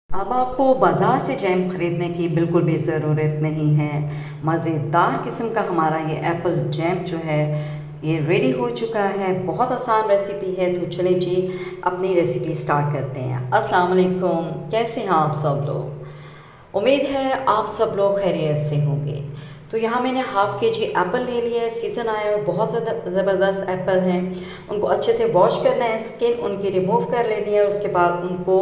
अब आपको बाज़ार से जैम ख़रीदने की बिल्कुल भी ज़रूरत नहीं है। मज़ेदार किस्म का हमारा ये एप्पल जैम जो है ये रेडी हो चुका है। बहुत आसान रेसिपी है, तो चलें जी अपनी रेसिपी स्टार्ट करते हैं। अस्सलाम वालेकुम, कैसे हैं आप सब लोग? उम्मीद है आप सब लोग खैरियत से होंगे। तो यहाँ मैंने हाफ़ केजी एप्पल ले लिया है। सीज़न आया है, बहुत ज़्यादा ज़बरदस्त एप्पल हैं। उनको अच्छे से वॉश करना है, स्किन उनकी रिमूव कर लेनी है। उसके बाद उनको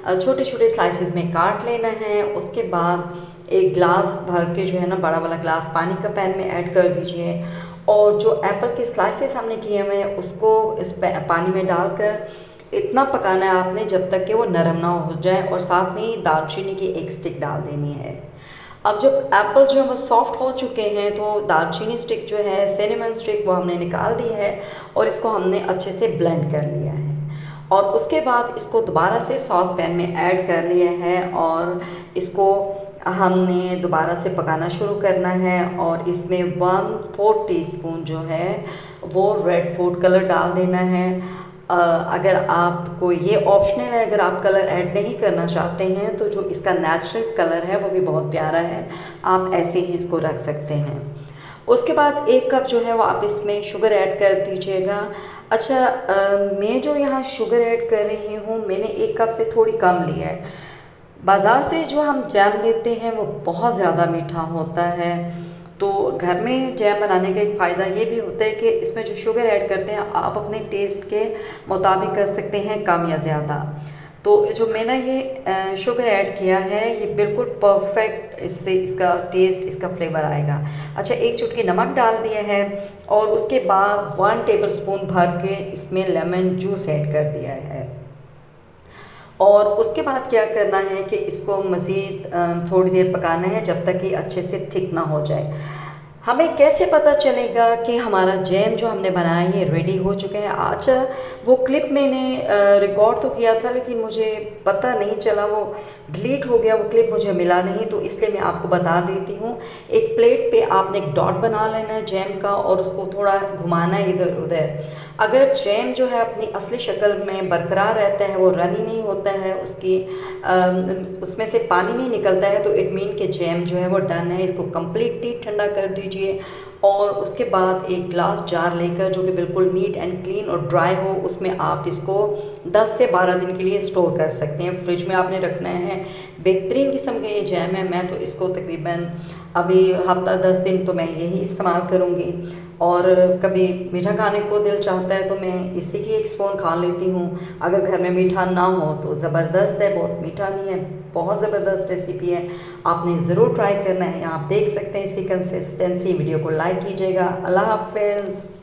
छोटे छोटे स्लाइसेस में काट लेना है। उसके बाद एक गिलास भर के जो है ना, बड़ा वाला गिलास पानी का पैन में ऐड कर दीजिए। और जो एप्पल के स्लाइसेस हमने किए हुए हैं उसको इस पानी में डालकर इतना पकाना है आपने जब तक कि वो नरम ना हो जाए। और साथ में ही दालचीनी की एक स्टिक डाल देनी है। अब जब एप्पल जो है वो सॉफ्ट हो चुके हैं, तो दालचीनी स्टिक जो है, सिनेमन स्टिक, वो हमने निकाल दी है और इसको हमने अच्छे से ब्लेंड कर लिया है। और उसके बाद इसको दोबारा से सॉस पैन में ऐड कर लिया है और इसको हमने दोबारा से पकाना शुरू करना है। और इसमें 1/4 टीस्पून जो है वो रेड फूड कलर डाल देना है। अगर आपको ये ऑप्शनल है, अगर आप कलर ऐड नहीं करना चाहते हैं तो जो इसका नेचुरल कलर है वो भी बहुत प्यारा है, आप ऐसे ही इसको रख सकते हैं। उसके बाद 1 कप जो है वो आप इसमें शुगर ऐड कर दीजिएगा। अच्छा, मैं जो यहाँ शुगर ऐड कर रही हूँ, मैंने 1 कप से थोड़ी कम लिया है। बाज़ार से जो हम जैम लेते हैं वो बहुत ज़्यादा मीठा होता है। तो घर में जैम बनाने का एक फ़ायदा ये भी होता है कि इसमें जो शुगर ऐड करते हैं आप अपने टेस्ट के मुताबिक कर सकते हैं, कम या ज़्यादा। तो जो मैंने ये शुगर ऐड किया है ये बिल्कुल परफेक्ट, इससे इसका टेस्ट, इसका फ्लेवर आएगा। अच्छा, 1 चुटकी नमक डाल दिया है और उसके बाद 1 टेबलस्पून भर के इसमें लेमन जूस ऐड कर दिया है। और उसके बाद क्या करना है कि इसको मज़ीद थोड़ी देर पकाना है जब तक कि अच्छे से थिक ना हो जाए। हमें कैसे पता चलेगा कि हमारा जैम जो हमने बनाया है ये रेडी हो चुका है? अच्छा, वो क्लिप मैंने रिकॉर्ड तो किया था लेकिन मुझे पता नहीं चला, वो डिलीट हो गया, वो क्लिप मुझे मिला नहीं, तो इसलिए मैं आपको बता देती हूँ। एक प्लेट पे आपने एक डॉट बना लेना है जैम का और उसको थोड़ा घुमाना है इधर उधर। अगर जैम जो है अपनी असली शक्ल में बरकरार रहता है, वो रनी नहीं होता है, उसमें से पानी नहीं निकलता है, तो इट मीन कि जैम जो है वो डन है। इसको कम्प्लीटली ठंडा कर दीजिए और उसके बाद एक ग्लास जार लेकर, जो कि बिल्कुल नीट एंड क्लीन और ड्राई हो, उसमें आप इसको 10 से 12 दिन के लिए स्टोर कर सकते हैं। फ्रिज में आपने रखना है। बेहतरीन किस्म का ये जैम है। मैं तो इसको तकरीबन अभी हफ्ता 10 दिन तो मैं यही इस्तेमाल करूँगी। और कभी मीठा खाने को दिल चाहता है तो मैं इसी की एक स्पून खा लेती हूँ। अगर घर में मीठा ना हो तो ज़बरदस्त है, बहुत मीठा नहीं है, बहुत ज़बरदस्त रेसिपी है, आपने ज़रूर ट्राई करना है। आप देख सकते हैं इसकी कंसिस्टेंसी। वीडियो को लाइक कीजिएगा। अल्लाह हाफ़िज़।